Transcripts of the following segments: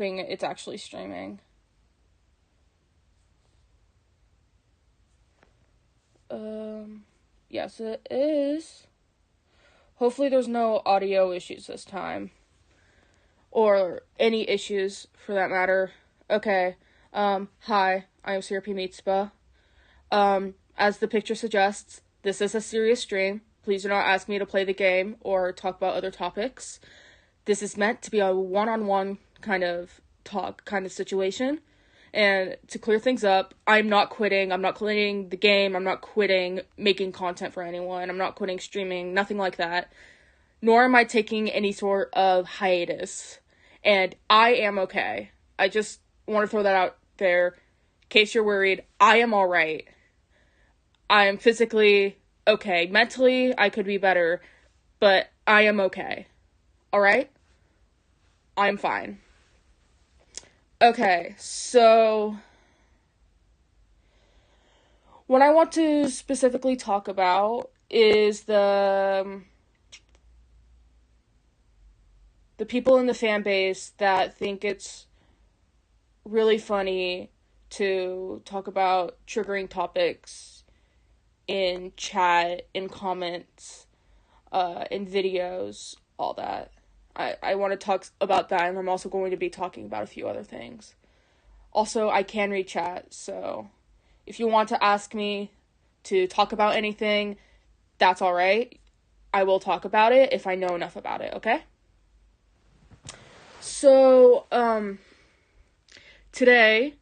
it's actually streaming. Yes, it is. Hopefully there's no audio issues this time. Or any issues, for that matter. Okay, hi, I am Syrupy Mitzvah. As the picture suggests, this is a serious stream. Please do not ask me to play the game or talk about other topics. This is meant to be a one-on-one kind of talk, kind of situation. And to clear things up, I'm not quitting. I'm not quitting the game. I'm not quitting making content for anyone. I'm not quitting streaming, nothing like that. Nor am I taking any sort of hiatus. And I am okay. I just want to throw that out there. In case you're worried, I am alright. I am physically okay. Mentally, I could be better. But I am okay. Alright? I am fine. Okay, so what I want to specifically talk about is the people in the fan base that think it's really funny to talk about triggering topics in chat, in comments, in videos, all that. I want to talk about that, and I'm also going to be talking about a few other things. Also, I can read chat, so if you want to ask me to talk about anything, that's alright. I will talk about it if I know enough about it, okay? So, today,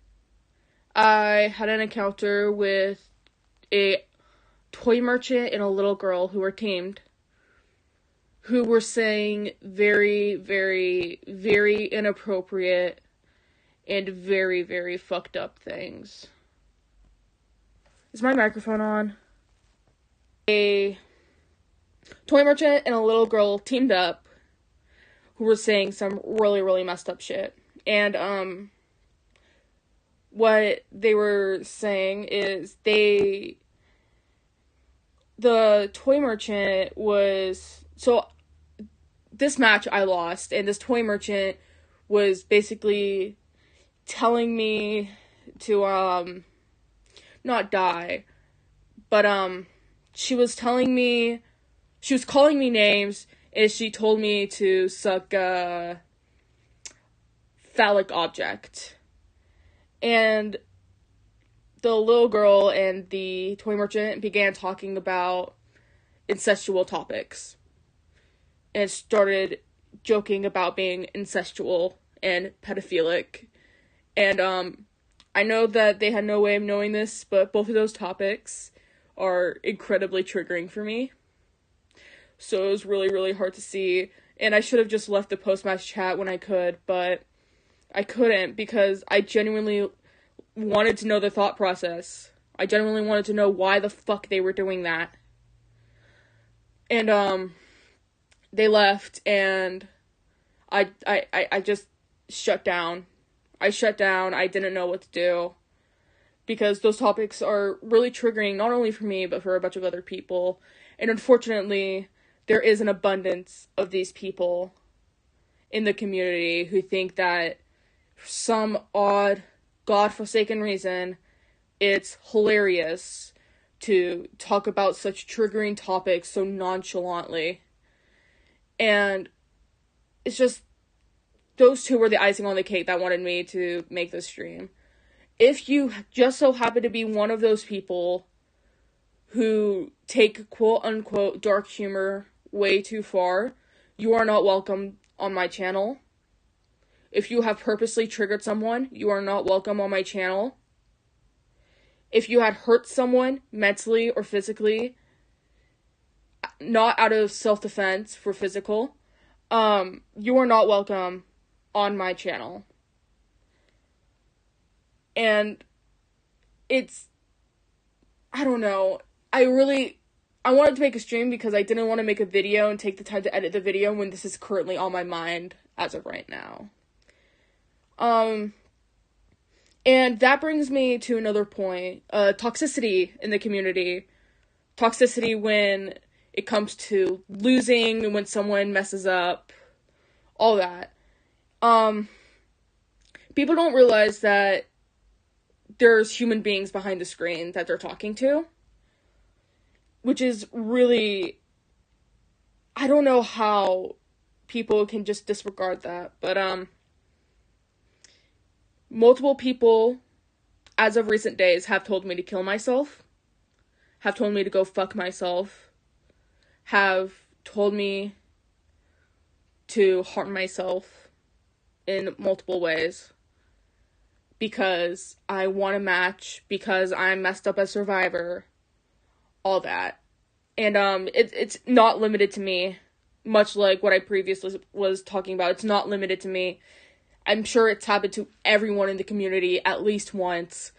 I had an encounter with a toy merchant and a little girl who were teamed, who were saying very, very, very inappropriate and very, very fucked up things. Is my microphone on? A toy merchant and a little girl teamed up who were saying some really, really messed up shit. And, what they were saying is the toy merchant was, so this match I lost, and this toy merchant was basically telling me to, not die, but, she was calling me names, and she told me to suck a phallic object. And the little girl and the toy merchant began talking about incestual topics. And started joking about being incestual and pedophilic. And, I know that they had no way of knowing this, but both of those topics are incredibly triggering for me. So it was really, really hard to see. And I should have just left the post-match chat when I could, but I couldn't because I genuinely wanted to know the thought process. I genuinely wanted to know why the fuck they were doing that. And, they left, and I just shut down. I shut down. I didn't know what to do. Because those topics are really triggering, not only for me, but for a bunch of other people. And unfortunately, there is an abundance of these people in the community who think that for some odd, godforsaken reason, it's hilarious to talk about such triggering topics so nonchalantly. And it's just, those two were the icing on the cake that wanted me to make this stream. If you just so happen to be one of those people who take quote-unquote dark humor way too far, you are not welcome on my channel. If you have purposely triggered someone, you are not welcome on my channel. If you had hurt someone mentally or physically, not out of self-defense for physical, you are not welcome on my channel. And it's, I don't know, I wanted to make a stream because I didn't want to make a video and take the time to edit the video when this is currently on my mind as of right now. And that brings me to another point, toxicity in the community. Toxicity when it comes to losing, when someone messes up, all that. people don't realize that there's human beings behind the screen that they're talking to, which is really, I don't know how people can just disregard that, but multiple people, as of recent days, have told me to kill myself, have told me to go fuck myself, have told me to harm myself in multiple ways because I want a match, because I'm messed up as Survivor, all that. And it's not limited to me, much like what I previously was talking about. It's not limited to me. I'm sure it's happened to everyone in the community at least once.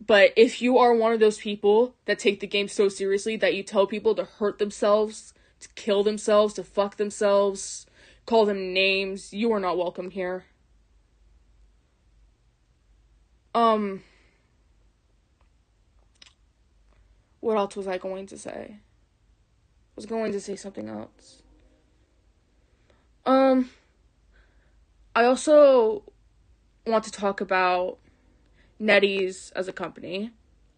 But if you are one of those people that take the game so seriously that you tell people to hurt themselves, to kill themselves, to fuck themselves, call them names, you are not welcome here. What else was I going to say? I was going to say something else. I also want to talk about NetEase as a company.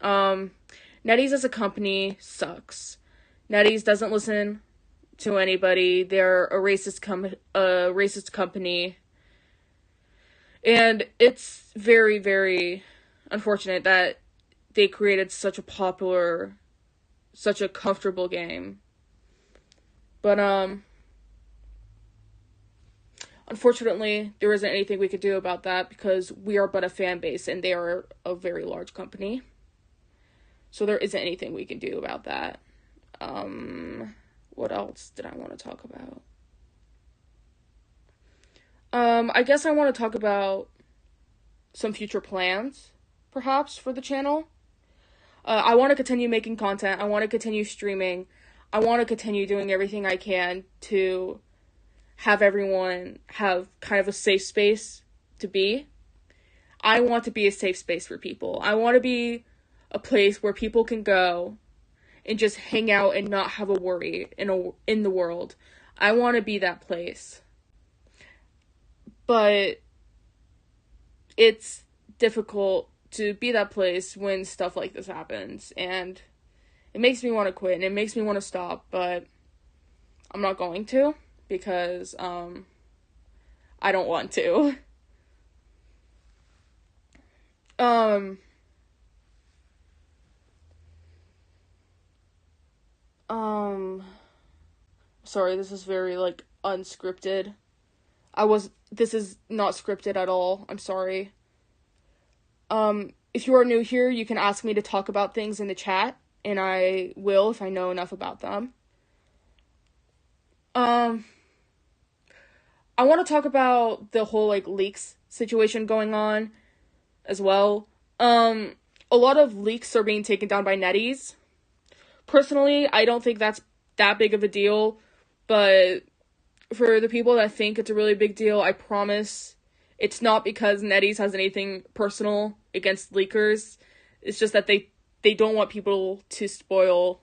NetEase as a company sucks. NetEase doesn't listen to anybody. They're a racist company. And it's very, very unfortunate that they created such a popular, such a comfortable game. But, unfortunately, there isn't anything we could do about that because we are but a fan base and they are a very large company. So there isn't anything we can do about that. What else did I want to talk about? I guess I want to talk about some future plans, perhaps, for the channel. I want to continue making content. I want to continue streaming. I want to continue doing everything I can to have everyone have kind of a safe space to be. I want to be a safe space for people. I want to be a place where people can go and just hang out and not have a worry in the world. I want to be that place. But it's difficult to be that place when stuff like this happens, and it makes me want to quit, and it makes me want to stop, but I'm not going to, because, I don't want to. Sorry, this is very, unscripted. This is not scripted at all. I'm sorry. If you are new here, you can ask me to talk about things in the chat, and I will if I know enough about them. I want to talk about the whole, leaks situation going on as well. A lot of leaks are being taken down by NetEase. Personally, I don't think that's that big of a deal, but for the people that think it's a really big deal, I promise it's not because NetEase has anything personal against leakers. It's just that they don't want people to spoil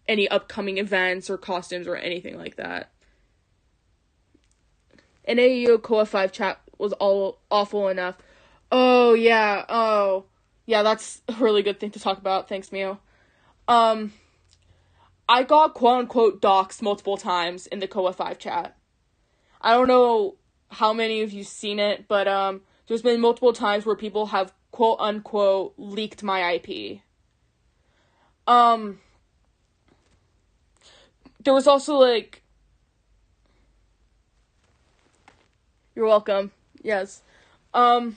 any upcoming events or costumes or anything like that. An AEO Koa 5 chat was all awful enough. Oh, yeah, that's a really good thing to talk about. Thanks, Mio. I got quote-unquote doxxed multiple times in the Koa 5 chat. I don't know how many of you've seen it, but, there's been multiple times where people have quote-unquote leaked my IP. There was also, You're welcome. Yes. There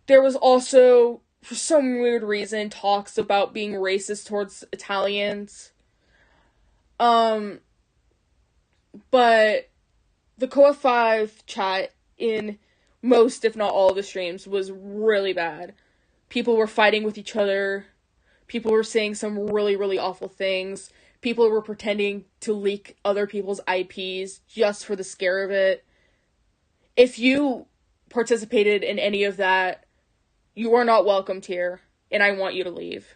was also, for some weird reason, talks about being racist towards Italians. But the Koa 5 chat in most, if not all, of the streams was really bad. People were fighting with each other. People were saying some really, really awful things. People were pretending to leak other people's IPs just for the scare of it. If you participated in any of that, you are not welcomed here, and I want you to leave.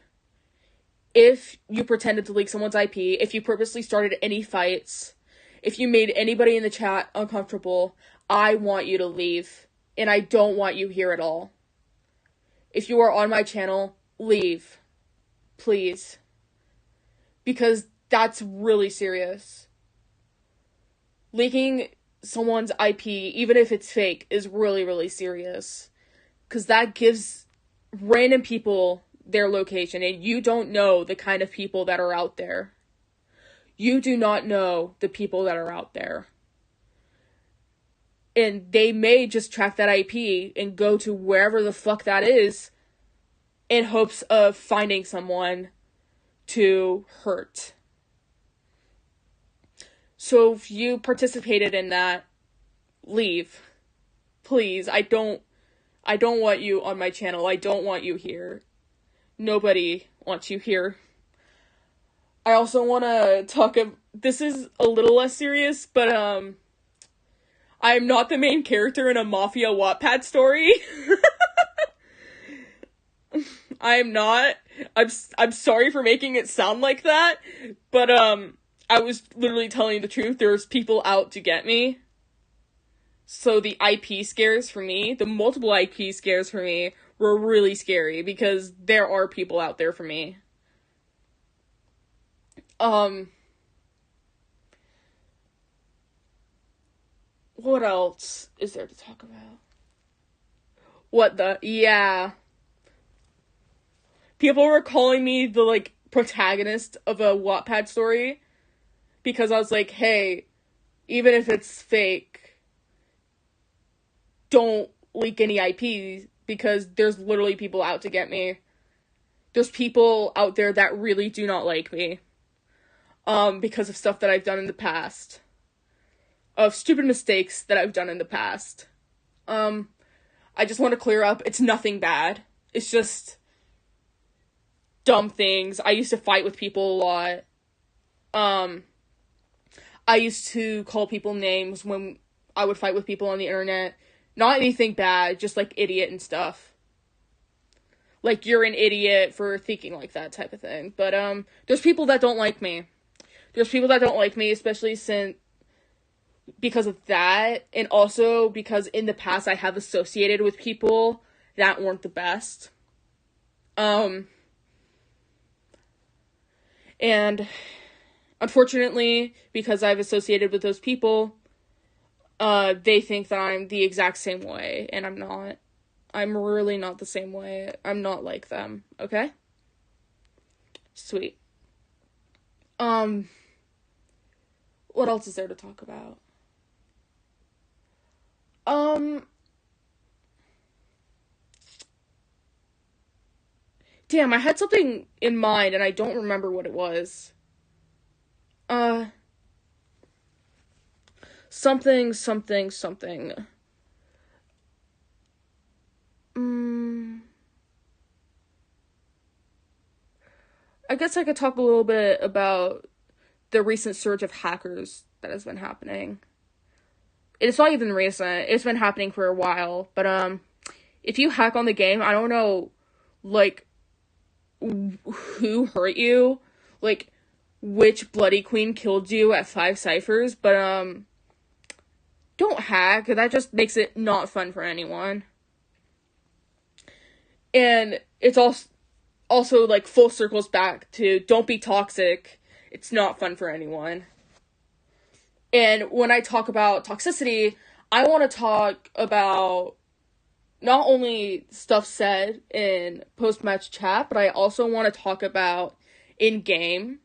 If you pretended to leak someone's IP, if you purposely started any fights, if you made anybody in the chat uncomfortable, I want you to leave. and I don't want you here at all. If you are on my channel, leave. Please. Because that's really serious. Leaking someone's IP, even if it's fake, is really, really serious. Because that gives random people their location, and you don't know the kind of people that are out there. You do not know the people that are out there. And they may just track that IP and go to wherever the fuck that is in hopes of finding someone to hurt. So if you participated in that, leave. Please, I don't want you on my channel. I don't want you here. Nobody wants you here. I also want to talk this is a little less serious, but I am not the main character in a Mafia Wattpad story. I am not. I'm sorry for making it sound like that, but I was literally telling you the truth. There's people out to get me. So the IP scares for me, the multiple IP scares for me, were really scary because there are people out there for me. What else is there to talk about? Yeah. People were calling me the, like, protagonist of a Wattpad story because I was like, hey, even if it's fake, don't leak any IPs because there's literally people out to get me. There's people out there that really do not like me. Because of stuff that I've done in the past. Of stupid mistakes that I've done in the past. I just want to clear up, it's nothing bad. It's just dumb things. I used to fight with people a lot. I used to call people names when I would fight with people on the internet. Not anything bad, just like idiot and stuff. Like, you're an idiot for thinking like that type of thing. But, there's people that don't like me. There's people that don't like me, especially because of that, and also because in the past I have associated with people that weren't the best. And unfortunately, because I've associated with those people, they think that I'm the exact same way, and I'm not. I'm really not the same way. I'm not like them, okay? Sweet. What else is there to talk about? Damn, I had something in mind and I don't remember what it was. Something. I guess I could talk a little bit about the recent surge of hackers that has been happening. It's not even recent. It's been happening for a while. But, if you hack on the game, I don't know, like, who hurt you, like, which bloody queen killed you at 5 ciphers, but, don't hack. That just makes it not fun for anyone. And it's also like, full circles back to don't be toxic. It's not fun for anyone. And when I talk about toxicity, I want to talk about not only stuff said in post-match chat, but I also want to talk about in-game.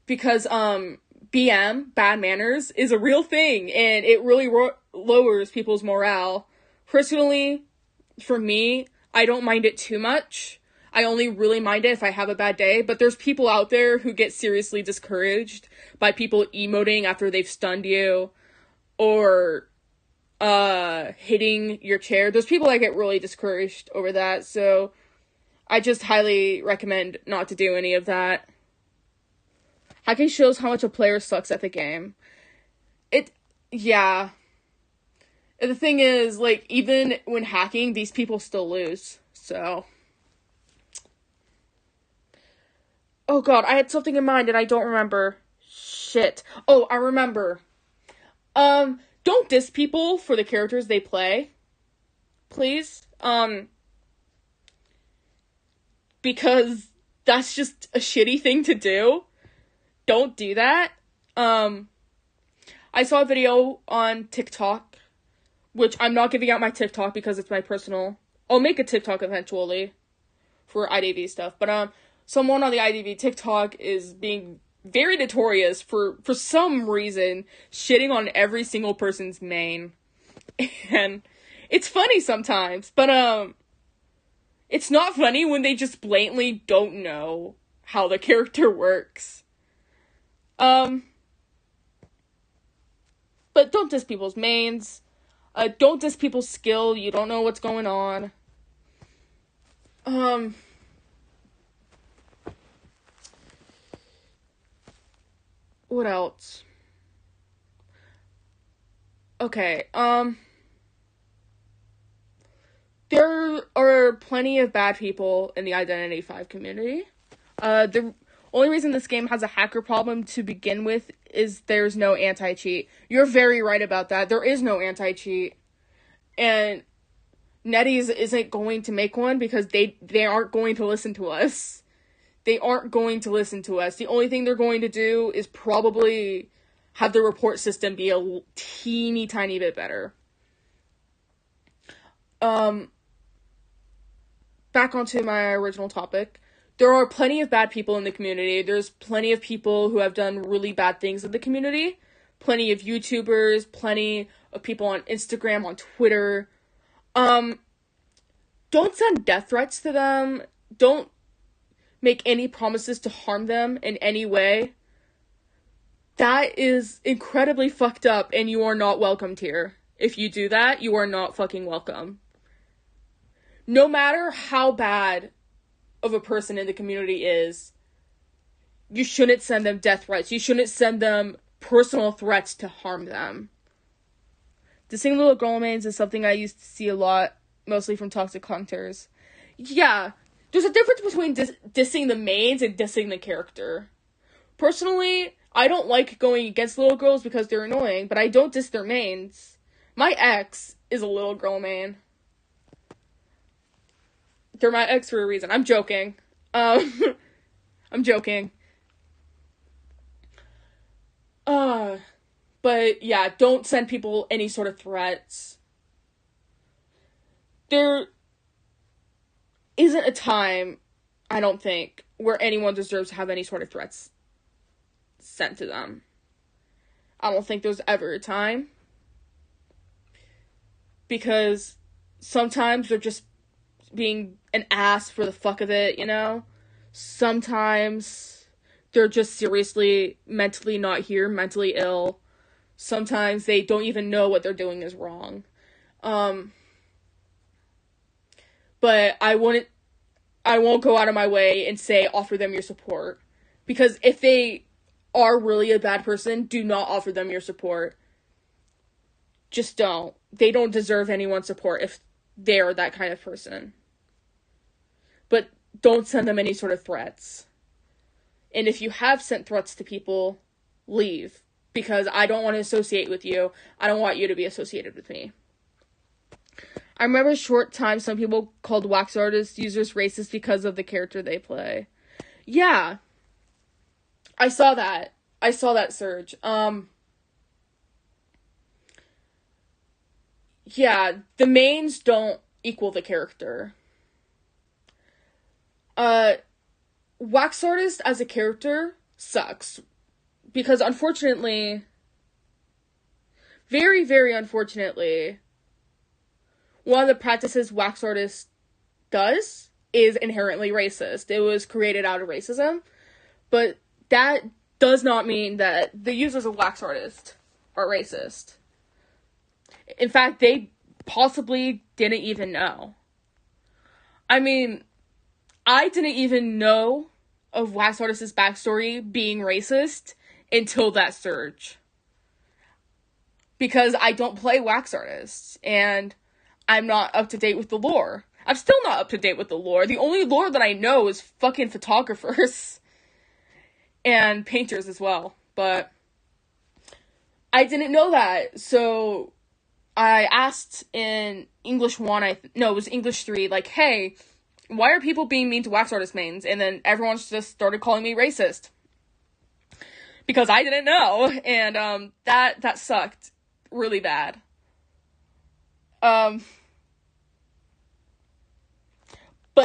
Because, BM, bad manners, is a real thing, and it really lowers people's morale. Personally, for me, I don't mind it too much. I only really mind it if I have a bad day, but there's people out there who get seriously discouraged by people emoting after they've stunned you, or, hitting your chair. There's people that get really discouraged over that, so I just highly recommend not to do any of that. Hacking shows how much a player sucks at the game. Yeah. And the thing is, like, even when hacking, these people still lose, so. Oh god, I had something in mind and I don't remember. Shit. Oh, I remember. don't diss people for the characters they play, please. Because that's just a shitty thing to do. Don't do that. I saw a video on TikTok, which I'm not giving out my TikTok because it's my personal. I'll make a TikTok eventually for IDV stuff, but someone on the IDV TikTok is being very notorious for some reason shitting on every single person's main. And it's funny sometimes, but it's not funny when they just blatantly don't know how the character works. But don't diss people's mains. Don't diss people's skill. You don't know what's going on. What else? Okay, there are plenty of bad people in the Identity V community. The only reason this game has a hacker problem to begin with is there's no anti-cheat. You're very right about that. There is no anti-cheat. And NetEase isn't going to make one because they aren't going to listen to us. They aren't going to listen to us. The only thing they're going to do is probably have the report system be a teeny tiny bit better. Back onto my original topic. There are plenty of bad people in the community. There's plenty of people who have done really bad things in the community. Plenty of YouTubers, plenty of people on Instagram, on Twitter. Don't send death threats to them. Don't make any promises to harm them in any way. That is incredibly fucked up, and you are not welcomed here. If you do that, you are not fucking welcome. No matter how bad of a person in the community is, you shouldn't send them death threats. You shouldn't send them personal threats to harm them. Dissing little girl mains is something I used to see a lot, mostly from toxic hunters. Yeah, there's a difference between dissing the mains and dissing the character. Personally, I don't like going against little girls because they're annoying, but I don't diss their mains. My ex is a little girl main. They're my ex for a reason. I'm joking. I'm joking. But yeah, don't send people any sort of threats. There isn't a time, I don't think, where anyone deserves to have any sort of threats sent to them. I don't think there's ever a time. Because sometimes they're just being an ass for the fuck of it, you know? Sometimes they're just seriously mentally not here, mentally ill. Sometimes they don't even know what they're doing is wrong. But I won't go out of my way and say offer them your support. Because if they are really a bad person, do not offer them your support. Just don't. They don't deserve anyone's support if they're that kind of person. But don't send them any sort of threats. And if you have sent threats to people, leave. Because I don't want to associate with you. I don't want you to be associated with me. I remember a short time some people called wax artist users racist because of the character they play. Yeah. I saw that. Surge. Yeah, the mains don't equal the character. Wax artist as a character sucks. Because unfortunately, very, very unfortunately, one of the practices wax artist does is inherently racist. It was created out of racism, but that does not mean that the users of wax artist are racist. In fact, they possibly didn't even know. I mean, I didn't even know of wax artist's backstory being racist until that surge. Because I don't play wax artists, and I'm not up to date with the lore. I'm still not up to date with the lore. The only lore that I know is fucking photographers. And painters as well. But I didn't know that, so I asked in English 1, it was English 3, like, hey, why are people being mean to wax artist mains? And then everyone just started calling me racist. Because I didn't know, and, that sucked really bad. But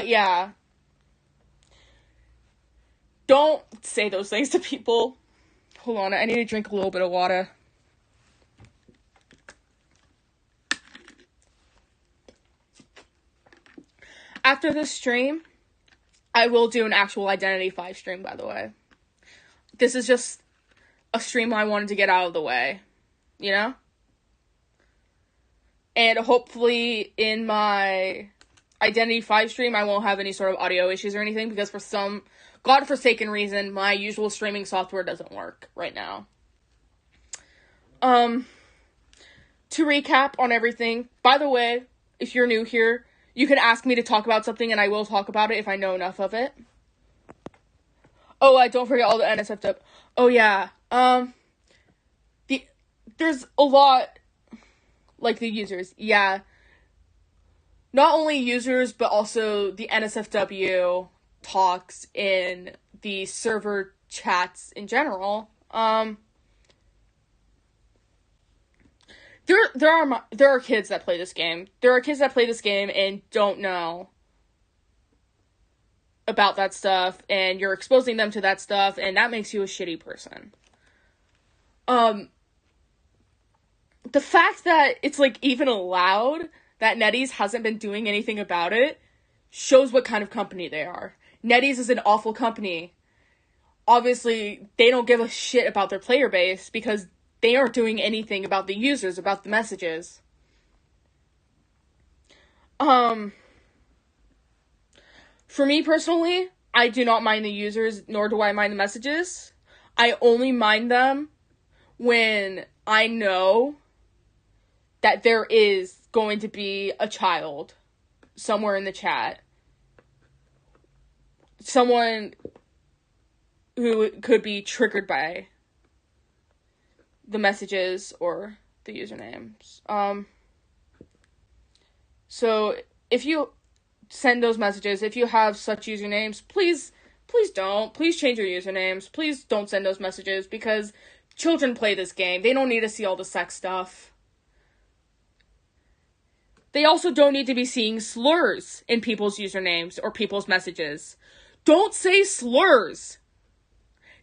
yeah. Don't say those things to people. Hold on, I need to drink a little bit of water. After this stream, I will do an actual Identity 5 stream, by the way. This is just a stream I wanted to get out of the way, you know? And hopefully in my Identity 5 stream, I won't have any sort of audio issues or anything, because for some godforsaken reason, my usual streaming software doesn't work right now. To recap on everything, by the way, if you're new here, you can ask me to talk about something and I will talk about it if I know enough of it. Oh, don't forget all the NSFW. Oh, yeah. There's a lot, like the users. Yeah. Not only users, but also the NSFW talks in the server chats in general. There are kids that play this game. There are kids that play this game and don't know about that stuff, and you're exposing them to that stuff, and that makes you a shitty person. The fact that it's, like, even allowed that NetEase hasn't been doing anything about it shows what kind of company they are. NetEase is an awful company. Obviously, they don't give a shit about their player base because they aren't doing anything about the users, about the messages. For me personally, I do not mind the users, nor do I mind the messages. I only mind them when I know that there is going to be a child somewhere in the chat. Someone who could be triggered by the messages or the usernames. So if you send those messages, if you have such usernames, please don't. Please change your usernames. Please don't send those messages, because children play this game. They don't need to see all the sex stuff. They also don't need to be seeing slurs in people's usernames or people's messages. Don't say slurs.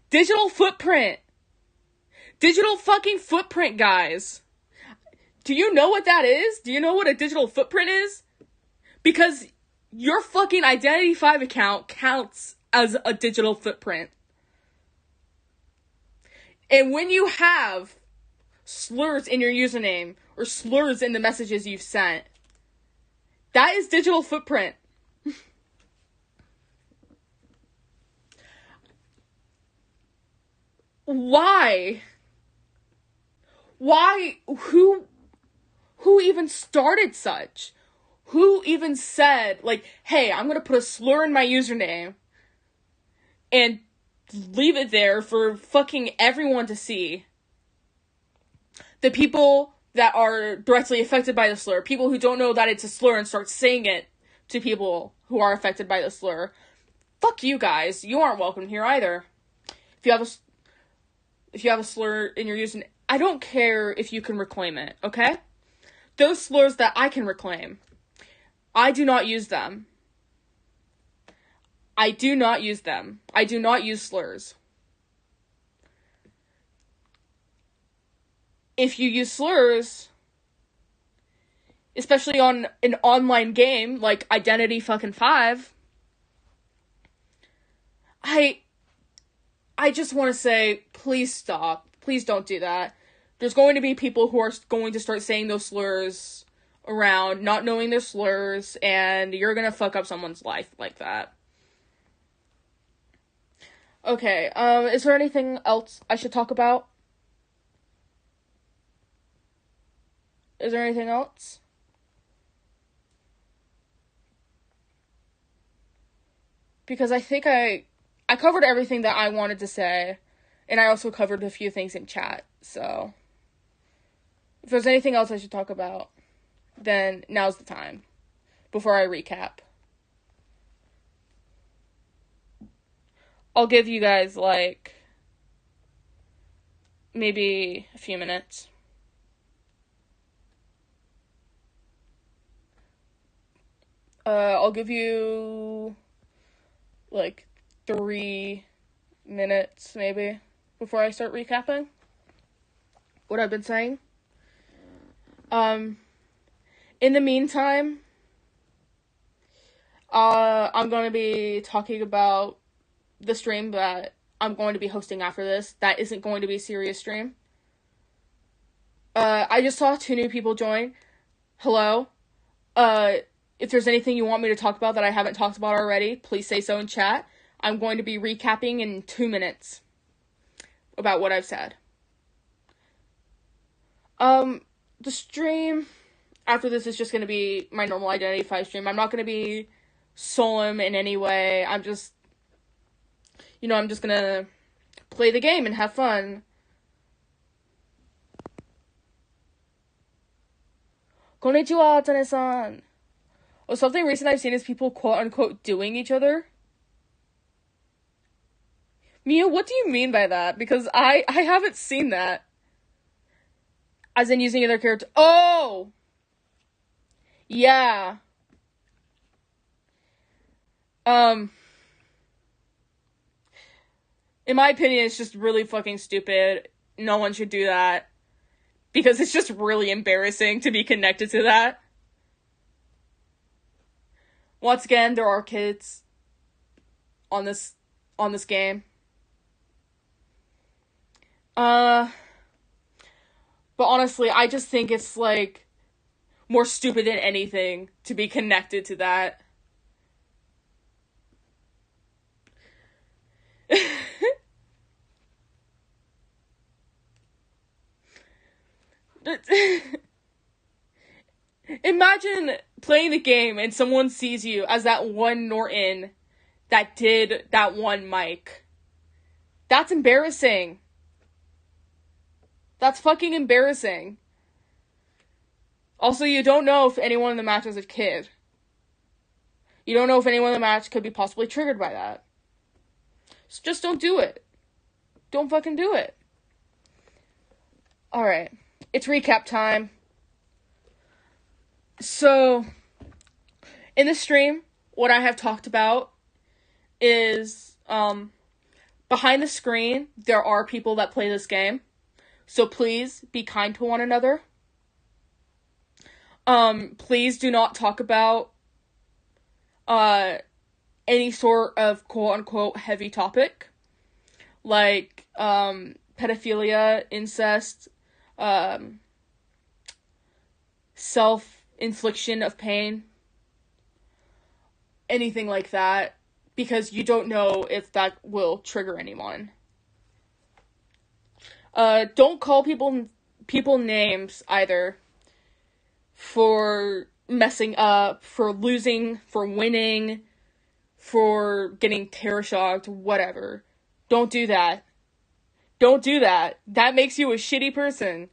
Digital footprint. Digital fucking footprint, guys. Do you know what that is? Do you know what a digital footprint is? Because your fucking Identity 5 account counts as a digital footprint. And when you have slurs in your username or slurs in the messages you've sent, that is digital footprint. Why? Why? Who even started such? Who even said, like, hey, I'm gonna put a slur in my username and leave it there for fucking everyone to see? The people that are directly affected by the slur, people who don't know that it's a slur and start saying it to people who are affected by the slur, fuck you guys. You aren't welcome here either. If you have a slur in your username, I don't care if you can reclaim it, okay? Those slurs that I can reclaim, I do not use them. I do not use them. I do not use slurs. If you use slurs, especially on an online game like Identity fucking 5, I just want to say, please stop. Please don't do that. There's going to be people who are going to start saying those slurs around, not knowing their slurs, and you're gonna fuck up someone's life like that. Okay, is there anything else I should talk about? Is there anything else? Because I think I covered everything that I wanted to say, and I also covered a few things in chat, so If there's anything else I should talk about, then now's the time. Before I recap. I'll give you guys, like, maybe a few minutes. I'll give you, like, 3 minutes, maybe, before I start recapping what I've been saying. In the meantime, I'm going to be talking about the stream that I'm going to be hosting after this. That isn't going to be a serious stream. I just saw 2 new people join. Hello. If there's anything you want me to talk about that I haven't talked about already, please say so in chat. I'm going to be recapping in 2 minutes about what I've said. The stream after this is just going to be my normal Identity 5 stream. I'm not going to be solemn in any way. I'm just going to play the game and have fun. Konnichiwa, Tane-san. Oh, something recent I've seen is people quote-unquote doing each other. Mia, what do you mean by that? Because I haven't seen that. As in using other characters. Oh! Yeah. In my opinion, it's just really fucking stupid. No one should do that. Because it's just really embarrassing to be connected to that. Once again, there are kids on this game. But honestly, I just think it's, like, more stupid than anything to be connected to that. Imagine playing the game and someone sees you as that one Norton that did that one mic. That's embarrassing. That's fucking embarrassing. Also, you don't know if anyone in the match is a kid. You don't know if anyone in the match could be possibly triggered by that. So just don't do it. Don't fucking do it. Alright. It's recap time. So, in the stream, what I have talked about is, behind the screen, there are people that play this game. So please be kind to one another. Please do not talk about, any sort of quote-unquote heavy topic. Like, pedophilia, incest, self-infliction of pain. Anything like that. Because you don't know if that will trigger anyone. Don't call people names either for messing up, for losing, for winning, for getting terror shocked, whatever. Don't do that. Don't do that. That makes you a shitty person.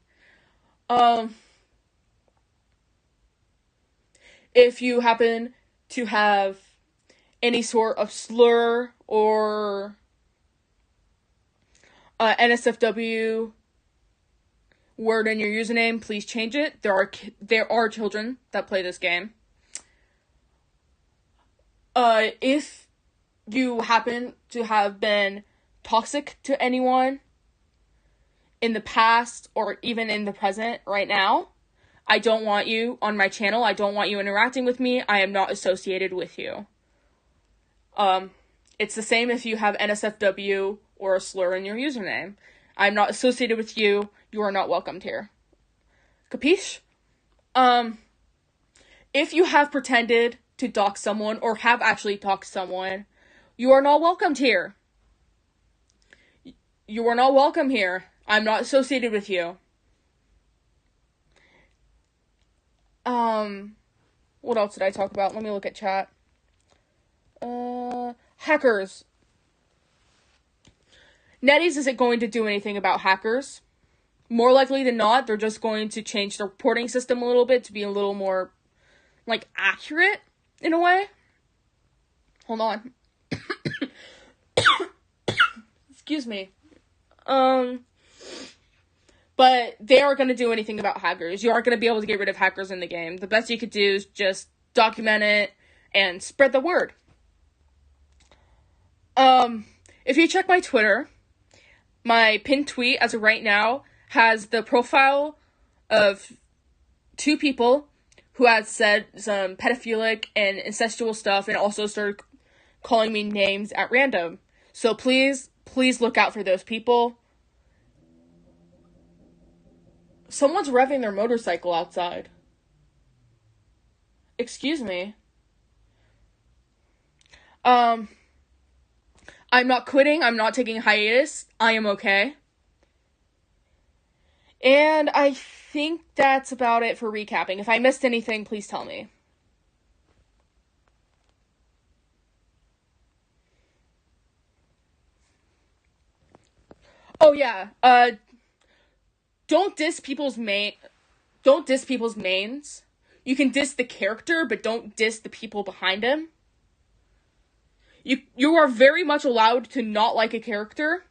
If you happen to have any sort of slur or NSFW word in your username, please change it. There are children that play this game. If you happen to have been toxic to anyone in the past or even in the present right now, I don't want you on my channel. I don't want you interacting with me. I am not associated with you. It's the same if you have NSFW or a slur in your username. I'm not associated with you. You are not welcomed here. Capiche? If you have pretended to dox someone or have actually doxed someone, you are not welcomed here. You are not welcome here. I'm not associated with you. What else did I talk about? Let me look at chat. Hackers. NetEase isn't going to do anything about hackers. more likely than not, they're just going to change the reporting system a little bit to be a little more, like, accurate, in a way. Hold on. Excuse me. But they aren't going to do anything about hackers. You aren't going to be able to get rid of hackers in the game. The best you could do is just document it and spread the word. If you check my Twitter, my pinned tweet as of right now has the profile of 2 people who had said some pedophilic and incestual stuff and also started calling me names at random. So please look out for those people. Someone's revving their motorcycle outside. Excuse me. I'm not quitting. I'm not taking a hiatus. I am okay. And I think that's about it for recapping. If I missed anything, please tell me. Oh yeah, don't diss people's mains. You can diss the character, but don't diss the people behind him. You are very much allowed to not like a character,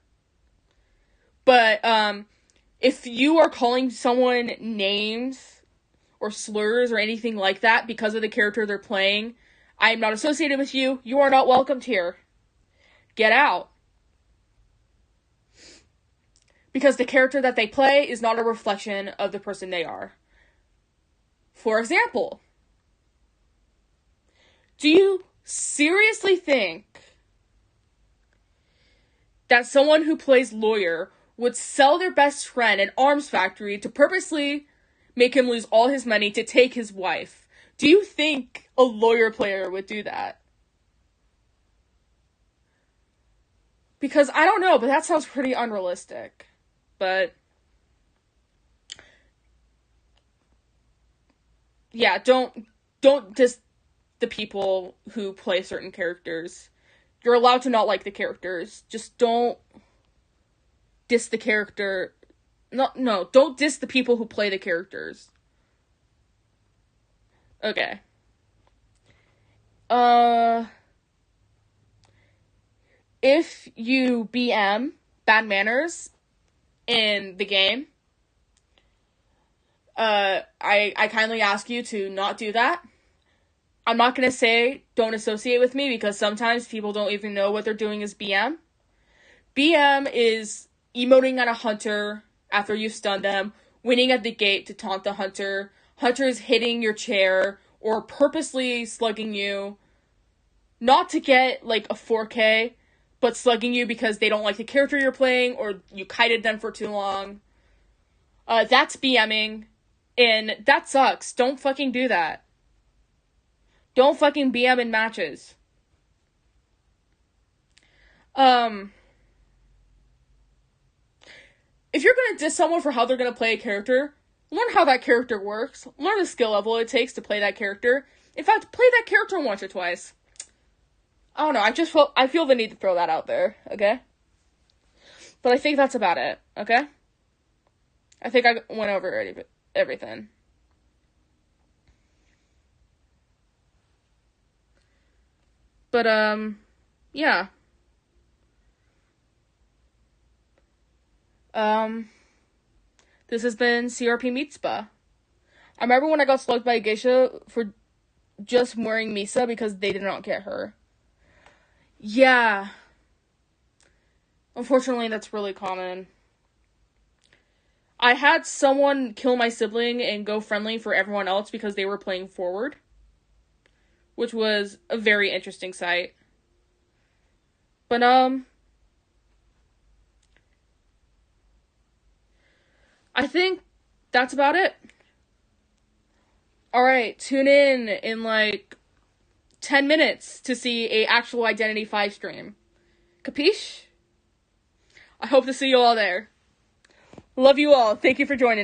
but if you are calling someone names or slurs or anything like that because of the character they're playing, I am not associated with you. You are not welcomed here. Get out. Because the character that they play is not a reflection of the person they are. For example, do you seriously think that someone who plays lawyer would sell their best friend an arms factory to purposely make him lose all his money to take his wife? Do you think a lawyer player would do that? Because I don't know, but that sounds pretty unrealistic. But yeah, don't diss the people who play certain characters. You're allowed to not like the characters. Just don't diss the character. No, don't diss the people who play the characters. Okay. If you BM bad manners in the game, I kindly ask you to not do that. I'm not gonna say don't associate with me because sometimes people don't even know what they're doing as BM. BM is emoting at a hunter after you stun them, winning at the gate to taunt the hunter, hunters hitting your chair, or purposely slugging you, not to get, like, a 4K, but slugging you because they don't like the character you're playing, or you kited them for too long. That's BMing, and that sucks. Don't fucking do that. Don't fucking BM in matches. If you're gonna diss someone for how they're gonna play a character, learn how that character works. Learn the skill level it takes to play that character. In fact, play that character once or twice. I don't know, I feel the need to throw that out there, okay? But I think that's about it, okay? I think I went over everything. But, yeah. This has been CRP Meat Spa. I remember when I got slugged by a geisha for just wearing Misa because they did not get her. Yeah. Unfortunately, that's really common. I had someone kill my sibling and go friendly for everyone else because they were playing forward, which was a very interesting sight. But, I think that's about it. Alright, tune in like 10 minutes to see a actual Identity 5 stream. Capiche? I hope to see you all there. Love you all. Thank you for joining.